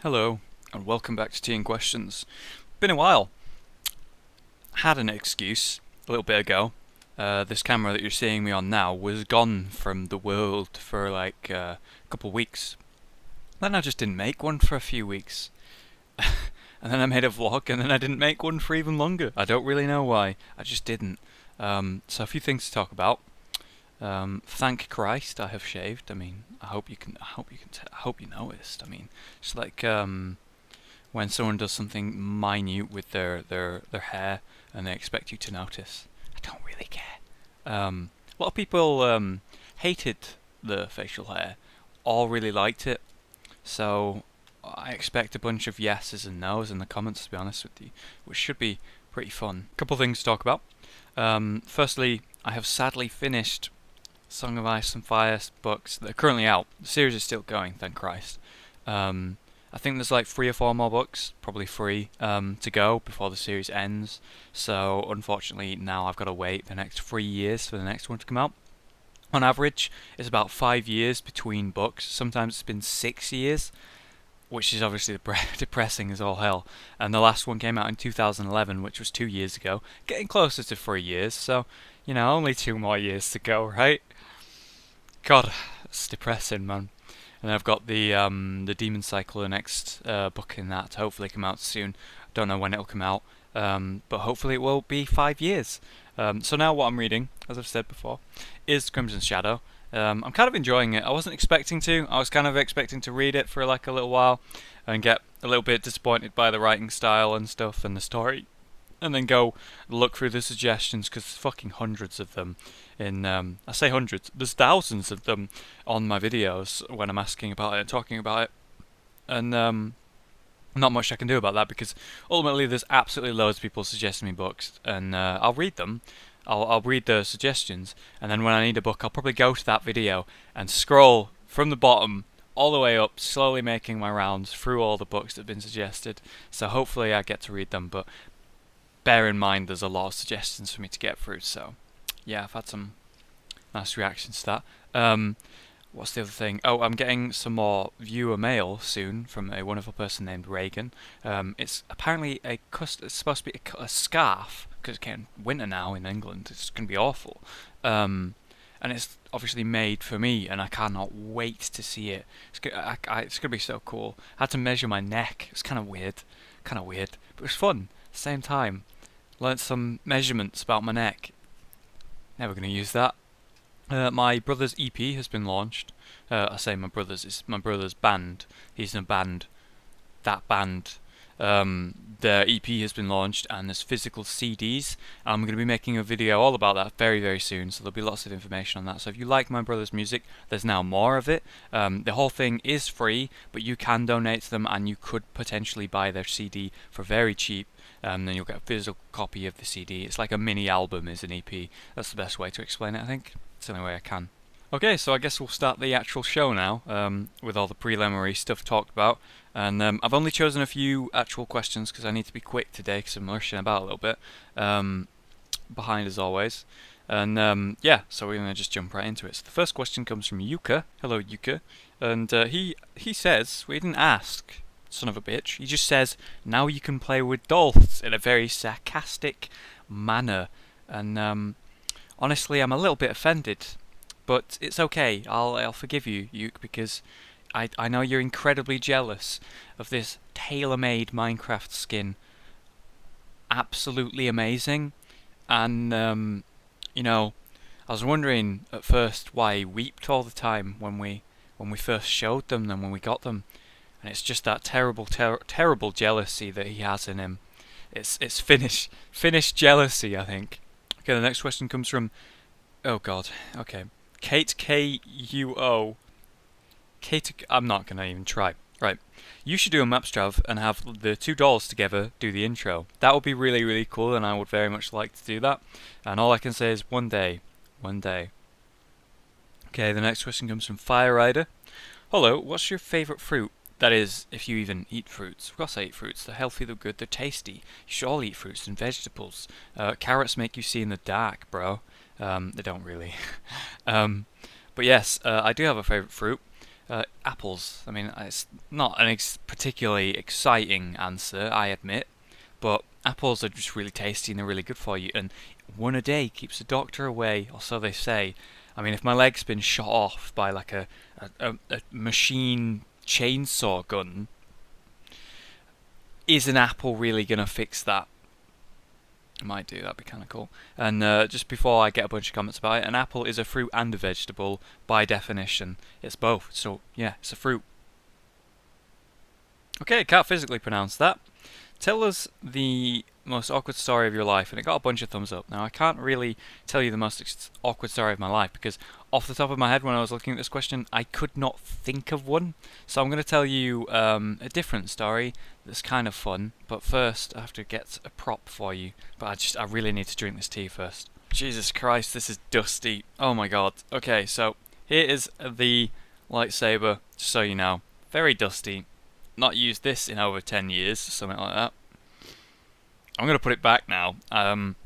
Hello, and welcome back to Tea and Questions. Been a while. Had an excuse a little bit ago. This camera that you're seeing me on now was gone from the world for like a couple of weeks. Then I just didn't make one for a few weeks. And then I made a vlog, and then I didn't make one for even longer. I don't really know why. I just didn't. So a few things to talk about. Thank Christ I have shaved. I mean, I hope you noticed. I mean, it's like when someone does something minute with their hair and they expect you to notice. I don't really care. A lot of people hated the facial hair, all really liked it. So I expect a bunch of yeses and nos in the comments, to be honest with you, which should be pretty fun. Couple things to talk about. Firstly, I have sadly finished Song of Ice and Fire books that are currently out. The series is still going, thank Christ. I think there's like 3 or 4 more books, probably 3, to go before the series ends. So unfortunately now I've got to wait the next 3 years for the next one to come out. On average, it's about 5 years between books. Sometimes it's been 6 years, which is obviously depressing as all hell. And the last one came out in 2011, which was 2 years ago. Getting closer to 3 years, so, you know, only 2 more years to go, right? God, it's depressing, man. And I've got the Demon Cycle, the next book in that, to hopefully come out soon. Don't know when it'll come out, but hopefully it will be 5 years. So now what I'm reading, as I've said before, is Crimson Shadow. I'm kind of enjoying it. I wasn't expecting to. I was kind of expecting to read it for like a little while and get a little bit disappointed by the writing style and stuff and the story, and then go look through the suggestions, because there's fucking hundreds of them in, I say hundreds, there's thousands of them on my videos when I'm asking about it and talking about it, and not much I can do about that, because ultimately there's absolutely loads of people suggesting me books, and I'll read them, I'll read the suggestions, and then when I need a book I'll probably go to that video and scroll from the bottom all the way up, slowly making my rounds through all the books that have been suggested, so hopefully I get to read them, but bear in mind there's a lot of suggestions for me to get through, so yeah, I've had some nice reactions to that. What's the other thing? Oh, I'm getting some more viewer mail soon from a wonderful person named Reagan. It's apparently it's supposed to be a scarf, because it's getting winter now in England, it's going to be awful. And it's obviously made for me, and I cannot wait to see it. It's going to be so cool. I had to measure my neck. It's kind of weird, but it was fun at the same time. Learned some measurements about my neck. Never going to use that. My brother's EP has been launched. I say my brother's, it's my brother's band. He's in a band. That band. Their EP has been launched, and there's physical CDs. I'm going to be making a video all about that very, very soon, so there'll be lots of information on that. So if you like my brother's music, there's now more of it. The whole thing is free, but you can donate to them, and you could potentially buy their CD for very cheap. Then you'll get a physical copy of the CD. It's like a mini album is an EP. That's the best way to explain it, I think. It's the only way I can. Okay, so I guess we'll start the actual show now, with all the preliminary stuff talked about. And I've only chosen a few actual questions because I need to be quick today, because I'm rushing about a little bit, behind as always. And yeah, so we're going to just jump right into it. So the first question comes from Yuka. Hello, Yuka. And he says, we didn't ask, son of a bitch. He just says, now you can play with dolls, in a very sarcastic manner. And honestly, I'm a little bit offended. But it's okay, I'll forgive you, Yuke, because I know you're incredibly jealous of this tailor-made Minecraft skin. Absolutely amazing. And, you know, I was wondering at first why he wept all the time when we first showed them and when we got them. And it's just that terrible jealousy that he has in him. It's Finnish jealousy, I think. Okay, the next question comes from... Oh god, okay. Kate K-U-O. Kate... I'm not gonna even try. Right. You should do a Mapstrav and have the 2 dolls together do the intro. That would be really, really cool, and I would very much like to do that. And all I can say is one day. One day. Okay, the next question comes from Fire Rider. Hello, what's your favourite fruit? That is, if you even eat fruits. Of course I eat fruits. They're healthy, they're good, they're tasty. You should all eat fruits and vegetables. Carrots make you see in the dark, bro. They don't really. But yes, I do have a favourite fruit. Apples. I mean, it's not an particularly exciting answer, I admit. But apples are just really tasty and they're really good for you. And one a day keeps the doctor away, or so they say. I mean, if my leg's been shot off by like a machine chainsaw gun, is an apple really gonna fix that? It might do, that'd be kind of cool. And just before I get a bunch of comments about it, an apple is a fruit and a vegetable by definition. It's both, so yeah, it's a fruit. Okay, can't physically pronounce that. Tell us the most awkward story of your life, and it got a bunch of thumbs up. Now, I can't really tell you the most awkward story of my life, because off the top of my head when I was looking at this question, I could not think of one. So I'm going to tell you a different story that's kind of fun, but first I have to get a prop for you. But I really need to drink this tea first. Jesus Christ, this is dusty. Oh my god. Okay, so here is the lightsaber, just so you know. Very dusty. Not used this in over 10 years, something like that. I'm going to put it back now.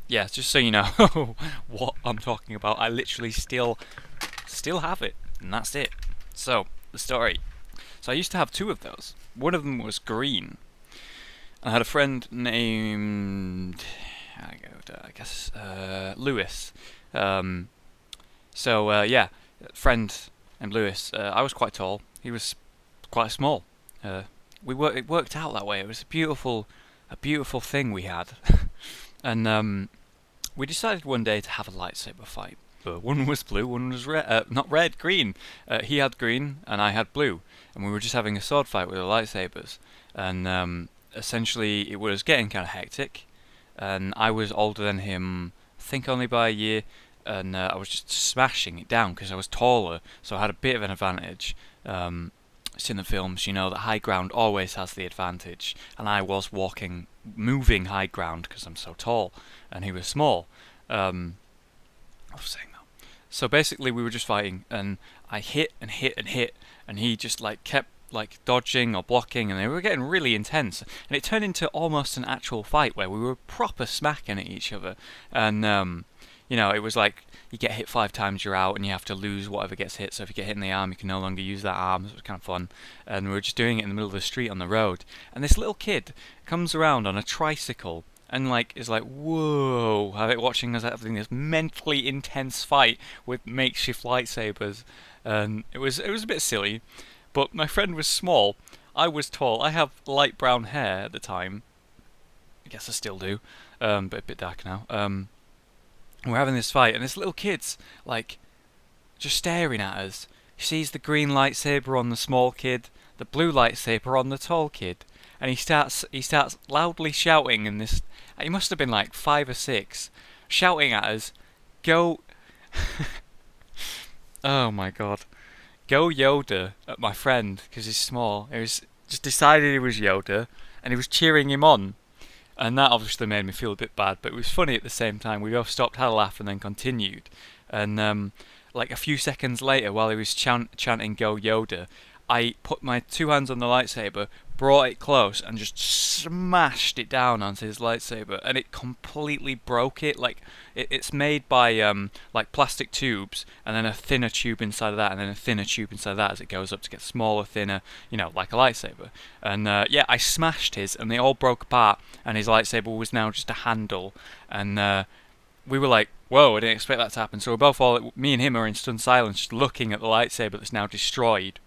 Yeah, just so you know what I'm talking about. I literally still have it, and that's it. So, the story. So I used to have two of those. One of them was green. I had a friend named, I guess, Lewis. Yeah, friend named Lewis. I was quite tall. He was quite small. It worked out that way. It was a beautiful thing we had. And we decided one day to have a lightsaber fight. One was blue, one was red. Not red, green. He had green, and I had blue. And we were just having a sword fight with the lightsabers. And essentially, it was getting kind of hectic. And I was older than him, I think only by a year. And I was just smashing it down because I was taller, so I had a bit of an advantage. It's in the films, you know, that high ground always has the advantage, and I was moving high ground because I'm so tall, and he was small. I was saying that. So basically, we were just fighting, and I hit and hit and hit, and he just like kept like dodging or blocking, and they were getting really intense, and it turned into almost an actual fight where we were proper smacking at each other, and you know, it was like you get hit 5 times, you're out, and you have to lose whatever gets hit. So if you get hit in the arm, you can no longer use that arm. So it was kind of fun. And we were just doing it in the middle of the street on the road. And this little kid comes around on a tricycle and like is like, whoa, watching us having this mentally intense fight with makeshift lightsabers. And it was a bit silly. But my friend was small. I was tall. I have light brown hair at the time. I guess I still do, but a bit darker now. We're having this fight, and this little kid's like just staring at us. He sees the green lightsaber on the small kid, the blue lightsaber on the tall kid, and he starts loudly shouting in this. He must have been like 5 or 6, shouting at us, "Go!" Oh my god, "Go Yoda!" at my friend because he's small. He was just decided he was Yoda, and he was cheering him on. And that obviously made me feel a bit bad, but it was funny at the same time. We both stopped, had a laugh, and then continued. And like a few seconds later, while he was chanting "Go Yoda," I put my 2 hands on the lightsaber, brought it close, and just smashed it down onto his lightsaber, and it completely broke it. Like it's made by like plastic tubes, and then a thinner tube inside of that, and then a thinner tube inside of that as it goes up to get smaller, thinner, you know, like a lightsaber. And yeah, I smashed his, and they all broke apart, and his lightsaber was now just a handle. And we were like, whoa, I didn't expect that to happen. So we're both me and him are in stunned silence, just looking at the lightsaber that's now destroyed.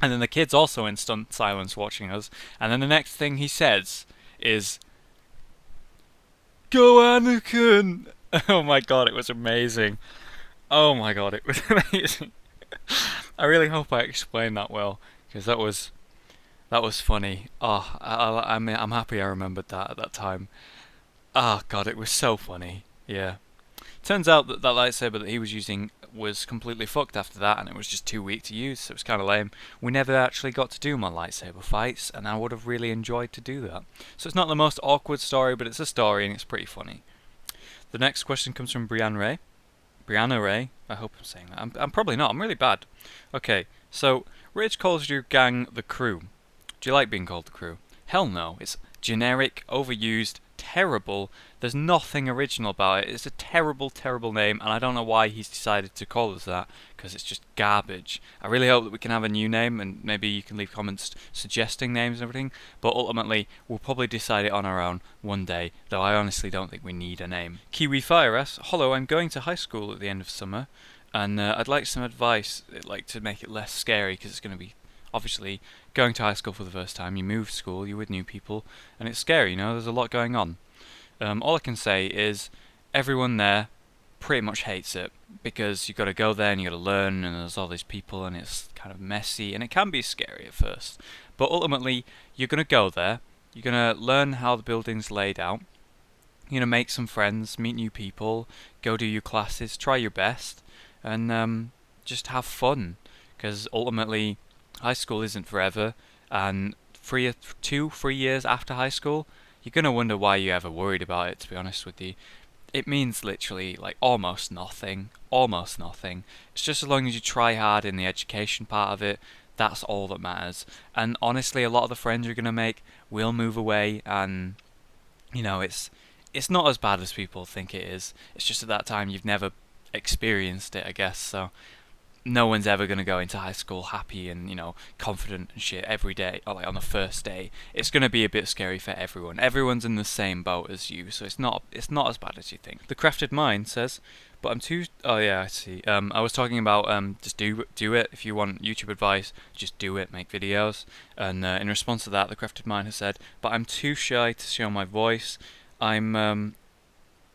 And then the kid's also in stunned silence watching us. And then the next thing he says is, "Go Anakin!" Oh my god, it was amazing. Oh my god, it was amazing. I really hope I explained that well, because that was funny. Oh, I'm happy I remembered that at that time. Oh god, it was so funny. Yeah. Turns out that lightsaber that he was using was completely fucked after that, and it was just too weak to use, so it was kind of lame. We never actually got to do my lightsaber fights, and I would have really enjoyed to do that. So it's not the most awkward story, but it's a story, and it's pretty funny. The next question comes from Brianna Ray. Brianna Ray. I hope I'm saying that. I'm probably not. I'm really bad. Okay, so Rich calls your gang the Crew. Do you like being called the Crew? Hell no. It's generic, overused, terrible. There's nothing original about it. It's a terrible, terrible name, and I don't know why he's decided to call us that, because it's just garbage. I really hope that we can have a new name, and maybe you can leave comments suggesting names and everything, but ultimately we'll probably decide it on our own one day, though I honestly don't think we need a name. Kiwi Fire asks, Hollow, I'm going to high school at the end of summer, and I'd like some advice, like to make it less scary, because it's going to be obviously going to high school for the first time. You move school, you're with new people, and it's scary, you know, there's a lot going on. All I can say is everyone there pretty much hates it, because you've got to go there and you've got to learn, and there's all these people, and it's kind of messy, and it can be scary at first. But ultimately, you're going to go there, you're going to learn how the building's laid out, you're going to make some friends, meet new people, go do your classes, try your best, and just have fun, because ultimately high school isn't forever, and 2-3 years after high school, you're going to wonder why you ever worried about it, to be honest with you. It means literally like almost nothing. Almost nothing. It's just as long as you try hard in the education part of it, that's all that matters. And honestly, a lot of the friends you're going to make will move away, and you know, it's not as bad as people think it is. It's just at that time you've never experienced it, I guess, so no one's ever going to go into high school happy and, you know, confident and shit every day, or like on the first day. It's going to be a bit scary for everyone. Everyone's in the same boat as you, so it's not as bad as you think. The Crafted Mind says, but I'm too... Oh yeah, I see. I was talking about just do it. If you want YouTube advice, just do it, make videos. And in response to that, the Crafted Mind has said, but I'm too shy to show my voice. I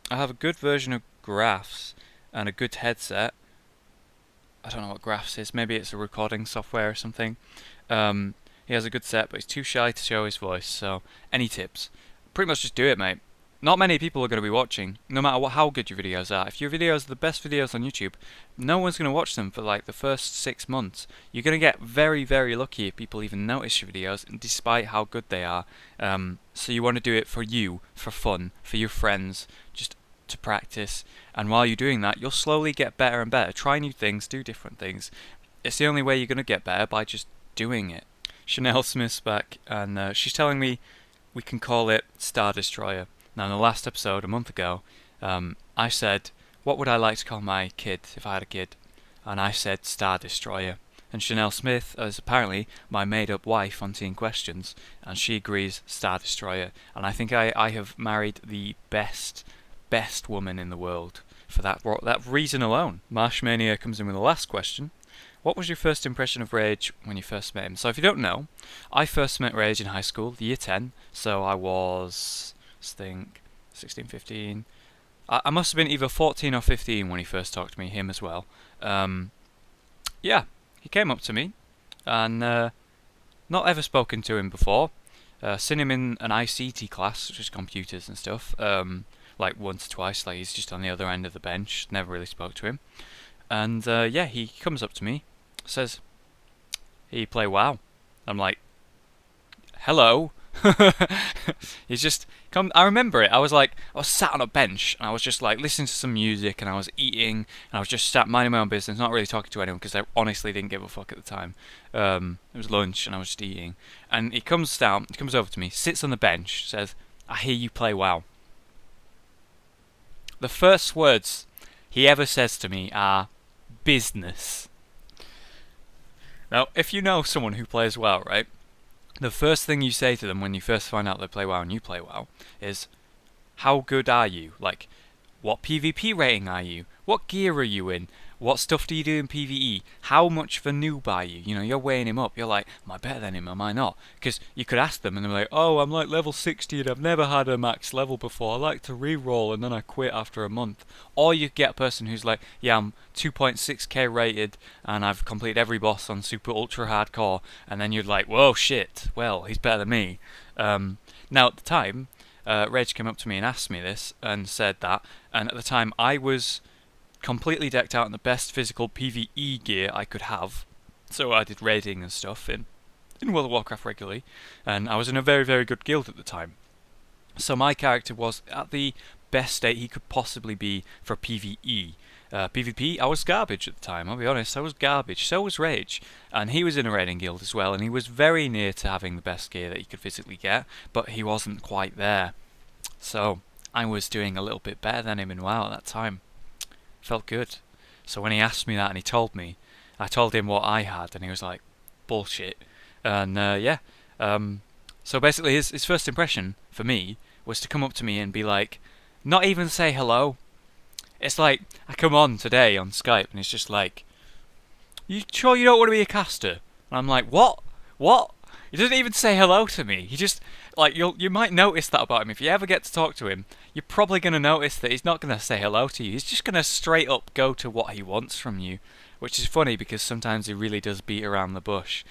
have a good version of Graphs and a good headset. I don't know what Graphs is. Maybe it's a recording software or something. He has a good set, but he's too shy to show his voice. So, any tips? Pretty much just do it, mate. Not many people are going to be watching, no matter how good your videos are. If your videos are the best videos on YouTube, no one's going to watch them for like the first 6 months. You're going to get very, very lucky if people even notice your videos, despite how good they are. So you want to do it for you, for fun, for your friends, just to practice, and while you're doing that, you'll slowly get better and better. Try new things, do different things. It's the only way you're going to get better, by just doing it. Chanel Smith's back, and she's telling me we can call it Star Destroyer. Now, in the last episode, a month ago, I said, what would I like to call my kid if I had a kid? And I said Star Destroyer. And Chanel Smith is apparently my made-up wife on Teen Questions, and she agrees Star Destroyer. And I think I have married the best woman in the world for that reason alone. Marshmania comes in with the last question. What was your first impression of Rage when you first met him? So if you don't know, I first met Rage in high school, year 10, so I was, I think, 16, 15. I must have been either 14 or 15 when he first talked to me, him as well. Yeah, he came up to me, and not ever spoken to him before. Seen him in an ICT class, which is computers and stuff, like once or twice, like he's just on the other end of the bench, never really spoke to him. And yeah, he comes up to me, says, "Hey, you play WoW?" I'm like, "Hello." He's just come. I remember it. I was sat on a bench, and I was just like listening to some music, and I was eating, and I was just sat minding my own business, not really talking to anyone, because I honestly didn't give a fuck at the time. It was lunch, and I was just eating. And he comes over to me, sits on the bench, says, "I hear you play WoW." The first words he ever says to me are business. Now, if you know someone who plays WoW, right, the first thing you say to them when you first find out they play WoW and you play WoW is, how good are you? Like, what PvP rating are you? What gear are you in? What stuff do you do in PvE? How much of a noob are you? You know, you're weighing him up. You're like, am I better than him? Am I not? Because you could ask them and they're like, oh, I'm like level 60 and I've never had a max level before. I like to re-roll and then I quit after a month. Or you get a person who's like, yeah, I'm 2.6k rated and I've completed every boss on super ultra hardcore. And then you're like, whoa, shit. Well, he's better than me. Now, at the time, Reg came up to me and asked me this and said that. And at the time, I was completely decked out in the best physical PvE gear I could have. So I did raiding and stuff in World of Warcraft regularly, and I was in a very, very good guild at the time. So my character was at the best state he could possibly be for PvE. PvP, I was garbage at the time, I'll be honest, I was garbage. So was Rage. And he was in a raiding guild as well, and he was very near to having the best gear that he could physically get, but he wasn't quite there. So, I was doing a little bit better than him in WoW at that time. Felt good. So when he asked me that and he told me, I told him what I had, and he was like, bullshit. And yeah, so basically his first impression for me was to come up to me and be like, not even say hello. It's like, I come on today on Skype and it's just like, you sure you don't want to be a caster? And I'm like, what? What? He doesn't even say hello to me. He just, like, you might notice that about him. If you ever get to talk to him, you're probably going to notice that he's not going to say hello to you. He's just going to straight up go to what he wants from you. Which is funny because sometimes he really does beat around the bush.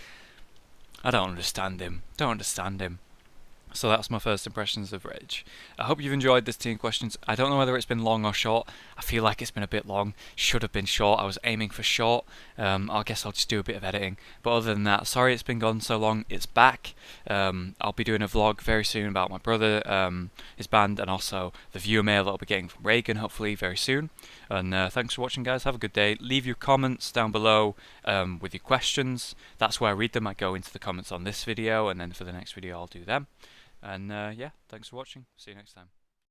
I don't understand him. Don't understand him. So that's my first impressions of Rage. I hope you've enjoyed this team questions. I don't know whether it's been long or short. I feel like it's been a bit long. Should have been short. I was aiming for short. I guess I'll just do a bit of editing. But other than that, sorry it's been gone so long. It's back. I'll be doing a vlog very soon about my brother, his band, and also the viewer mail that I'll be getting from Reagan, hopefully very soon. And thanks for watching, guys. Have a good day. Leave your comments down below with your questions. That's where I read them. I go into the comments on this video, and then for the next video I'll do them. And yeah, thanks for watching. See you next time.